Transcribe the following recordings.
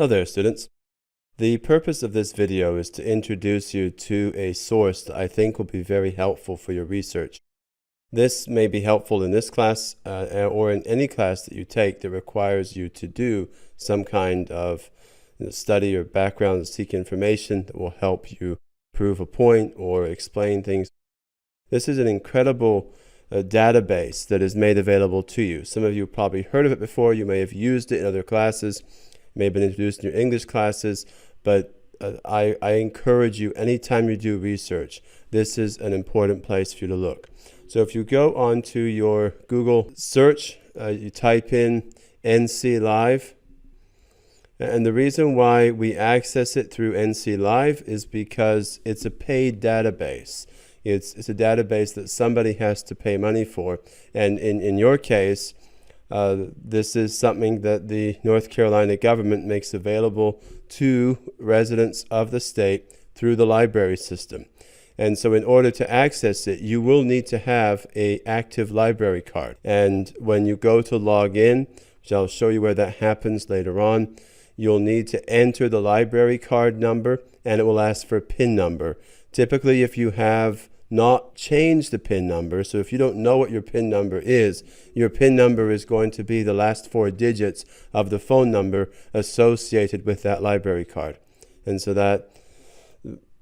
Hello there, students. The purpose of this video is to introduce you to a source that I think will be very helpful for your research. This may be helpful in this class or in any class that you take that requires you to do some kind of study or background and seek information that will help you prove a point or explain things. This is an incredible database that is made available to you. Some of you have probably heard of it before. You may have used it in other classes, may have been introduced in your English classes, but I encourage you, anytime you do research, this is an important place for you to look. So if you go onto your Google search, you type in NC Live, and the reason why we access it through NC Live is because it's a paid database. It's a database that somebody has to pay money for, and in your case, this is something that the North Carolina government makes available to residents of the state through the library system. And so in order to access it, you will need to have an active library card. And when you go to log in, which I'll show you where that happens later on, you'll need to enter the library card number, and it will ask for a PIN number. Typically, if you have not change the PIN number, so if you don't know what your PIN number is, your PIN number is going to be the last 4 digits of the phone number associated with that library card. And so that,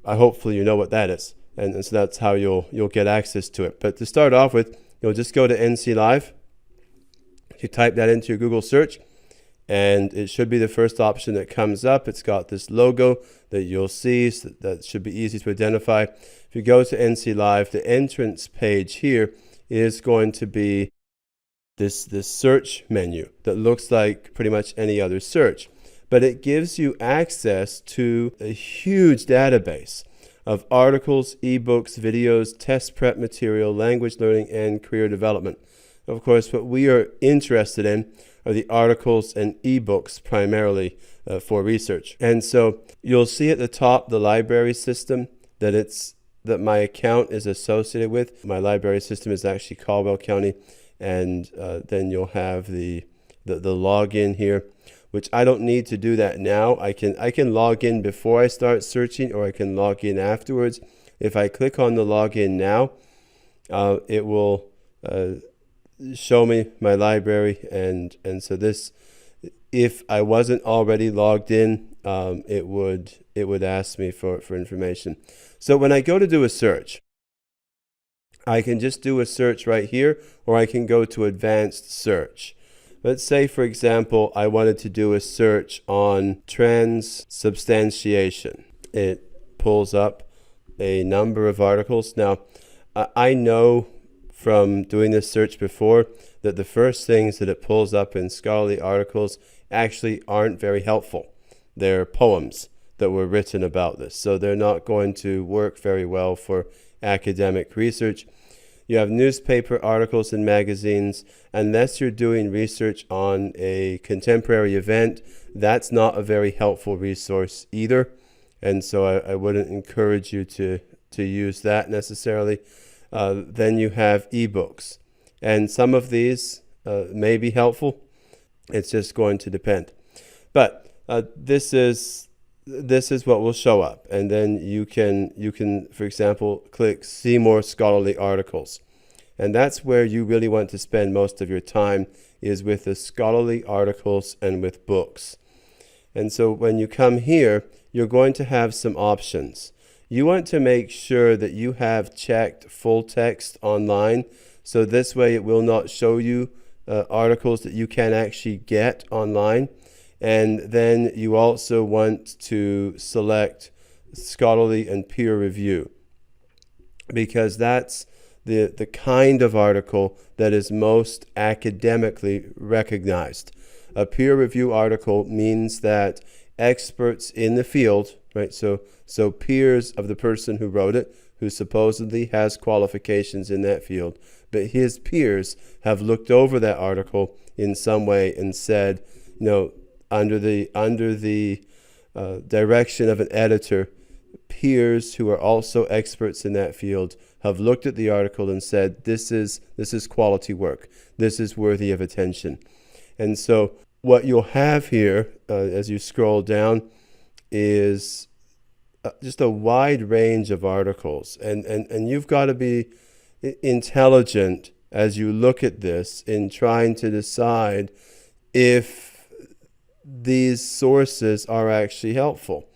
hopefully you know what that is. And so that's how you'll get access to it. But to start off with, you'll just go to NC Live. You type that into your Google search, and it should be the first option that comes up. It's got this logo that you'll see, so that should be easy to identify. If you go to NC Live, the entrance page here is going to be this search menu that looks like pretty much any other search. But it gives you access to a huge database of articles, ebooks, videos, test prep material, language learning, and career development. Of course, what we are interested in are the articles and ebooks primarily for research. And so you'll see at the top the library system that my account is associated with. My library system is actually Caldwell County, and then you'll have the login here, which I don't need to do that now. I can log in before I start searching, or I can log in afterwards. If I click on the login now, it will show me my library, and so this, if I wasn't already logged in, it would ask me for information. So when I go to do a search, I can just do a search right here, or I can go to advanced search. Let's say, for example, I wanted to do a search on transubstantiation. It pulls up a number of articles. Now, I know from doing this search before that the first things that it pulls up in scholarly articles actually aren't very helpful. They're poems that were written about this, so they're not going to work very well for academic research. You have newspaper articles and magazines. Unless you're doing research on a contemporary event, that's not a very helpful resource either, and so I wouldn't encourage you to use that necessarily. Then you have ebooks, and some of these may be helpful. It's just going to depend. But this is what will show up, and then you can, for example, click see more scholarly articles, and that's where you really want to spend most of your time, is with the scholarly articles and with books. And so when you come here, you're going to have some options. You want to make sure that you have checked full text online, so this way it will not show you articles that you can actually get online. And then you also want to select scholarly and peer review, because that's the kind of article that is most academically recognized. A peer review article means that experts in the field, right? So peers of the person who wrote it, who supposedly has qualifications in that field, but his peers have looked over that article in some way and said, under the direction of an editor, peers who are also experts in that field have looked at the article and said, this is quality work. This is worthy of attention. And so what you'll have here as you scroll down is just a wide range of articles. And you've got to be intelligent as you look at this in trying to decide if these sources are actually helpful.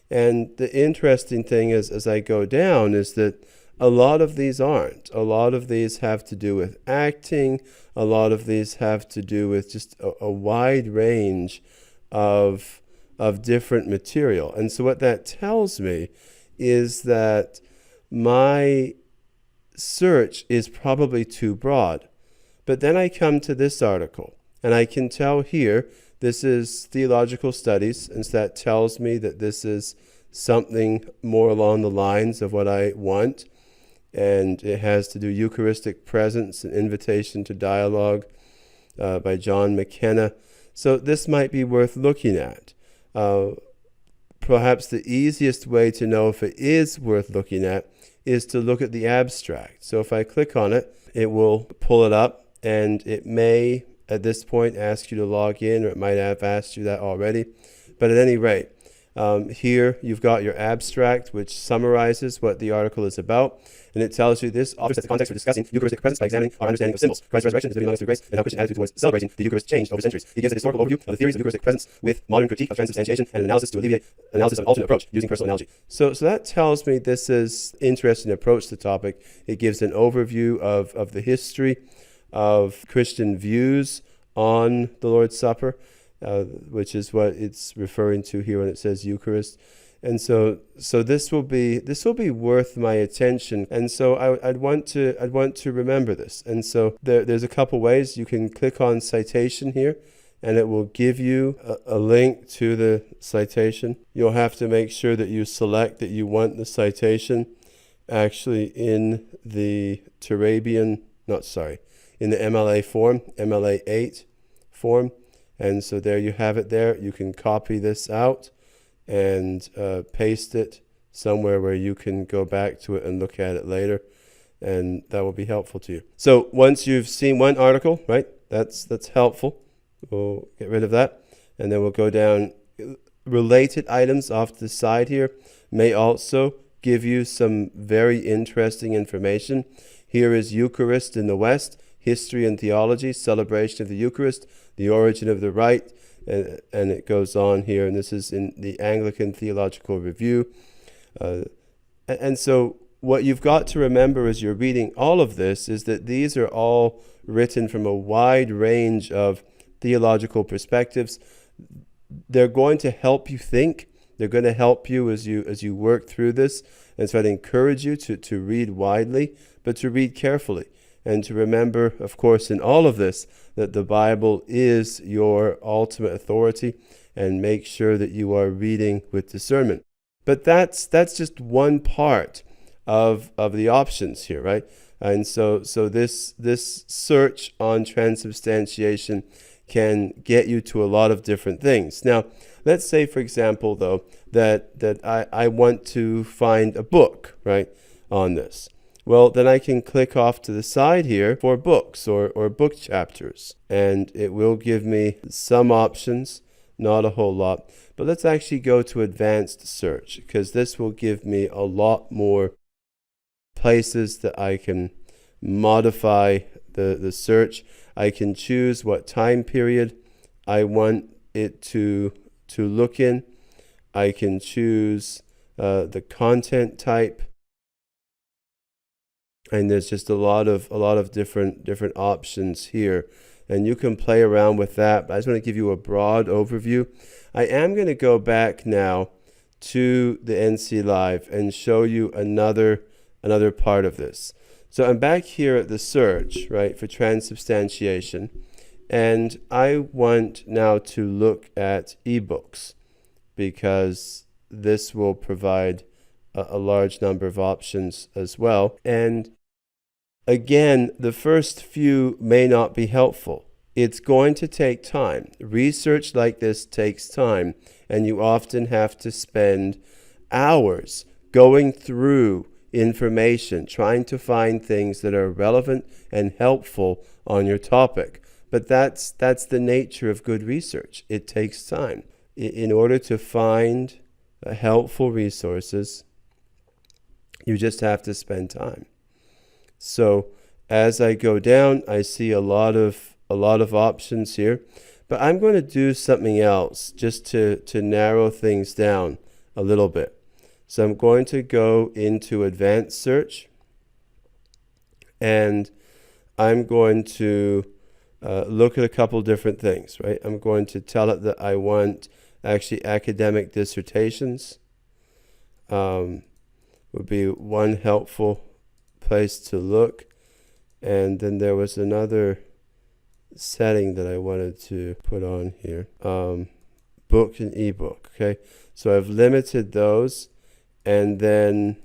And the interesting thing is, as I go down, is that a lot of these aren't. A lot of these have to do with acting. A lot of these have to do with just a wide range of different material. And so what that tells me is that my search is probably too broad. But then I come to this article, and I can tell here this is theological studies, and so that tells me that this is something more along the lines of what I want. And it has to do Eucharistic presence and invitation to dialogue by John McKenna. So this might be worth looking at. Perhaps the easiest way to know if it is worth looking at is to look at the abstract. So if I click on it, it will pull it up, and it may at this point ask you to log in, or it might have asked you that already. But at any rate, here you've got your abstract, which summarizes what the article is about, and it tells you this offers the context for discussing Eucharistic presence by examining our understanding of symbols. Christ's resurrection is living among us through grace, and how Christian attitude towards celebrating the Eucharist changed over centuries. He gives a historical overview of the theories of Eucharistic presence with modern critique of transubstantiation and analysis to alleviate analysis of an alternate approach using personal analogy. So that tells me this is an interesting approach to the topic. It gives an overview of the history of Christian views on the Lord's Supper, which is what it's referring to here when it says Eucharist. And so this will be worth my attention. And so I'd want to remember this. And so there's a couple ways. You can click on citation here, and it will give you a link to the citation. You'll have to make sure that you select that you want the citation actually in the in the MLA form, MLA 8 form. And so there you have it there. You can copy this out and paste it somewhere where you can go back to it and look at it later, and that will be helpful to you. So once you've seen one article, right, that's helpful. We'll get rid of that, and then we'll go down. Related items off to the side here may also give you some very interesting information. Here is Eucharist in the West, History and Theology, Celebration of the Eucharist, the Origin of the Rite, and it goes on here, and this is in the Anglican Theological Review. And so what you've got to remember as you're reading all of this is that these are all written from a wide range of theological perspectives. They're going to help you think. They're going to help you as you work through this. And so I'd encourage you to read widely, but to read carefully. And to remember, of course, in all of this, that the Bible is your ultimate authority, and make sure that you are reading with discernment. But that's just one part of the options here, right? And so this search on transubstantiation can get you to a lot of different things. Now, let's say, for example, though, that I want to find a book, right, on this. Well, then I can click off to the side here for books or book chapters, and it will give me some options, not a whole lot. But let's actually go to advanced search, because this will give me a lot more places that I can modify the search. I can choose what time period I want it to look in. I can choose the content type. And there's just a lot of different options here, and you can play around with that. But I just want to give you a broad overview. I am going to go back now to the NC Live and show you another part of this. So I'm back here at the search, right, for transubstantiation, and I want now to look at ebooks, because this will provide a large number of options as well. And again, the first few may not be helpful. It's going to take time. Research like this takes time, and you often have to spend hours going through information, trying to find things that are relevant and helpful on your topic. But that's the nature of good research. It takes time. In order to find helpful resources, you just have to spend time. So as I go down, I see a lot of options here, but I'm going to do something else just to narrow things down a little bit. So I'm going to go into advanced search, and I'm going to look at a couple different things, right? I'm going to tell it that I want actually academic dissertations. Would be one helpful place to look. And then there was another setting that I wanted to put on here. Book and ebook, okay? So I've limited those, and then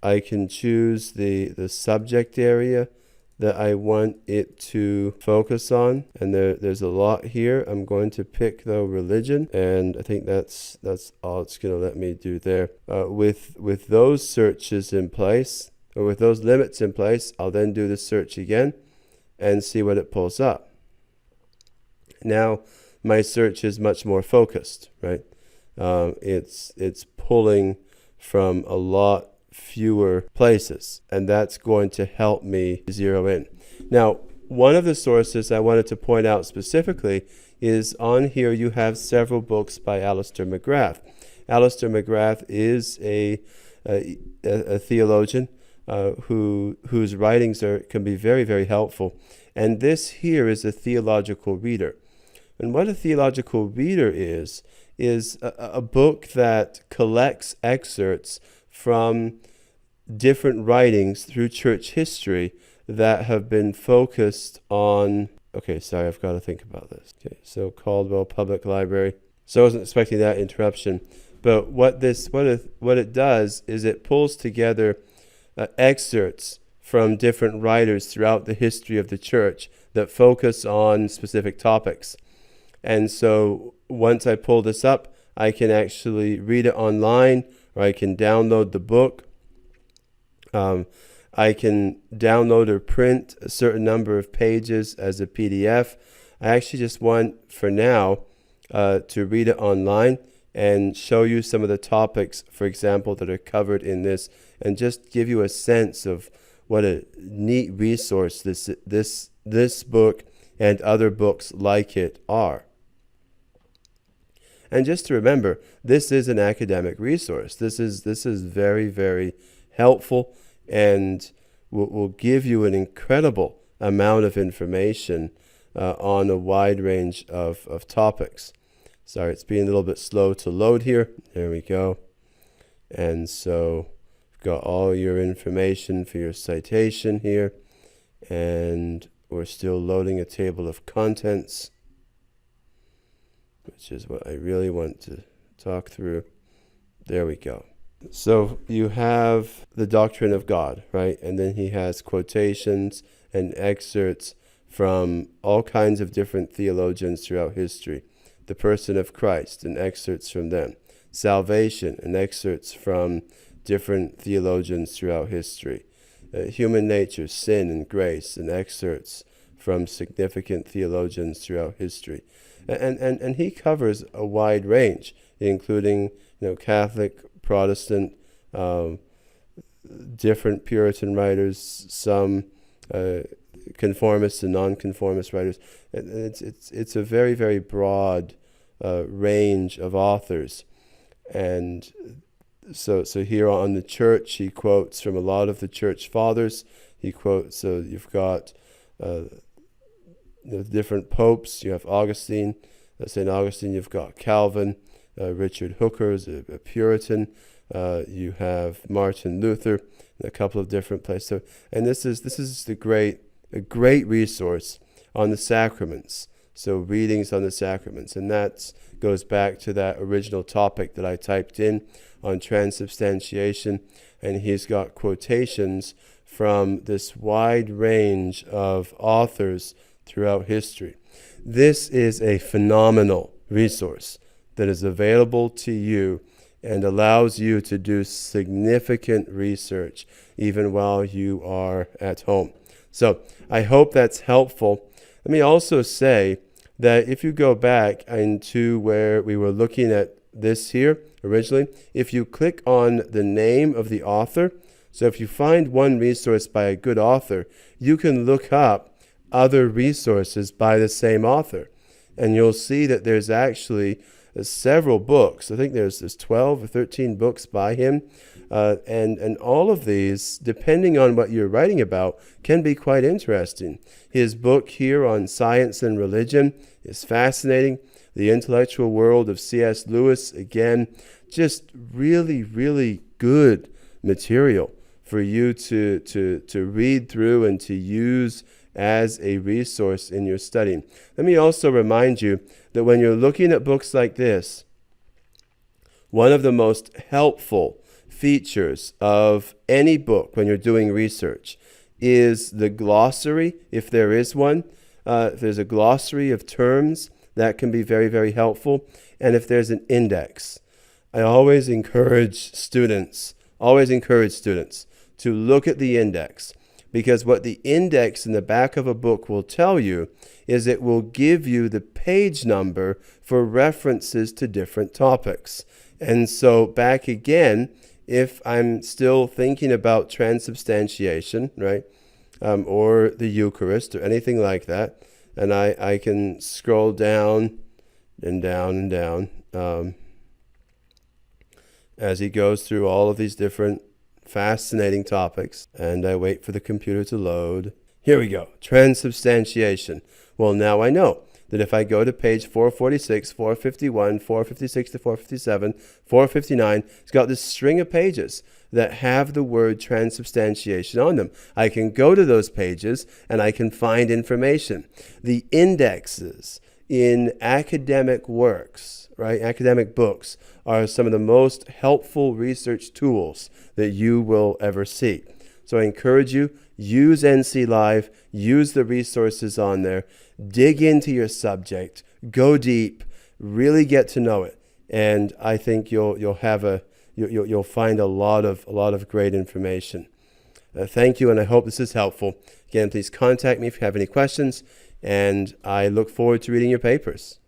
I can choose the subject area that I want it to focus on, and there's a lot here. I'm going to pick though religion, and I think that's all it's going to let me do there. With those searches in place, or with those limits in place, I'll then do the search again and see what it pulls up. Now my search is much more focused, right? It's pulling from a lot fewer places, and that's going to help me zero in. Now, one of the sources I wanted to point out specifically is on here you have several books by Alister McGrath. Alister McGrath is a theologian whose writings can be very, very helpful. And this here is a theological reader. And what a theological reader is a book that collects excerpts from different writings through church history that have been focused on, okay, sorry, I've got to think about this. Okay, so Caldwell Public Library. So I wasn't expecting that interruption. But what it does is it pulls together excerpts from different writers throughout the history of the church that focus on specific topics. And so once I pull this up, I can actually read it online, or I can download the book. I can download or print a certain number of pages as a PDF. I actually just want, for now, to read it online and show you some of the topics, for example, that are covered in this, and just give you a sense of what a neat resource this book and other books like it are. And just to remember, this is an academic resource. This is very, very helpful, and will give you an incredible amount of information on a wide range of topics. Sorry, it's being a little bit slow to load here. There we go. And so you've got all your information for your citation here, and we're still loading a table of contents, which is what I really want to talk through. There we go. So you have the doctrine of God, right? And then he has quotations and excerpts from all kinds of different theologians throughout history. The person of Christ and excerpts from them. Salvation and excerpts from different theologians throughout history. Human nature, sin and grace, and excerpts from significant theologians throughout history. And he covers a wide range, including Catholic, Protestant, different Puritan writers, some conformist and nonconformist writers. It's a very, very broad range of authors. And so here on the church, he quotes from a lot of the church fathers. He quotes, so you've got different popes. You have Augustine, St. Augustine. You've got Calvin, Richard Hooker's a Puritan. You have Martin Luther, and a couple of different places. So, and this is a great resource on the sacraments. So readings on the sacraments, and that goes back to that original topic that I typed in on transubstantiation, and he's got quotations from this wide range of authors throughout history. This is a phenomenal resource that is available to you and allows you to do significant research even while you are at home. So I hope that's helpful. Let me also say that if you go back into where we were looking at this here originally, if you click on the name of the author, so if you find one resource by a good author, you can look up other resources by the same author. And you'll see that there's actually several books. I think there's 12 or 13 books by him. And all of these, depending on what you're writing about, can be quite interesting. His book here on science and religion is fascinating. The Intellectual World of C.S. Lewis, again, just really, really good material for you to read through and to use as a resource in your study. Let me also remind you that when you're looking at books like this, one of the most helpful features of any book when you're doing research is the glossary, if there is one. If there's a glossary of terms, that can be very, very helpful. And if there's an index, I always encourage students to look at the index, because what the index in the back of a book will tell you is it will give you the page number for references to different topics. And so back again, if I'm still thinking about transubstantiation, right, or the Eucharist or anything like that, and I can scroll down and down and down as he goes through all of these different fascinating topics, and I wait for the computer to load. Here we go, transubstantiation. Well, now I know that if I go to page 446, 451, 456 to 457, 459, it's got this string of pages that have the word transubstantiation on them. I can go to those pages and I can find information. The indexes in academic works, right, academic books, are some of the most helpful research tools that you will ever see. So I encourage you, use NC Live, use the resources on there, dig into your subject, go deep, really get to know it, and I think you'll find a lot of great information. Thank you, and I hope this is helpful. Again, please contact me if you have any questions, and I look forward to reading your papers.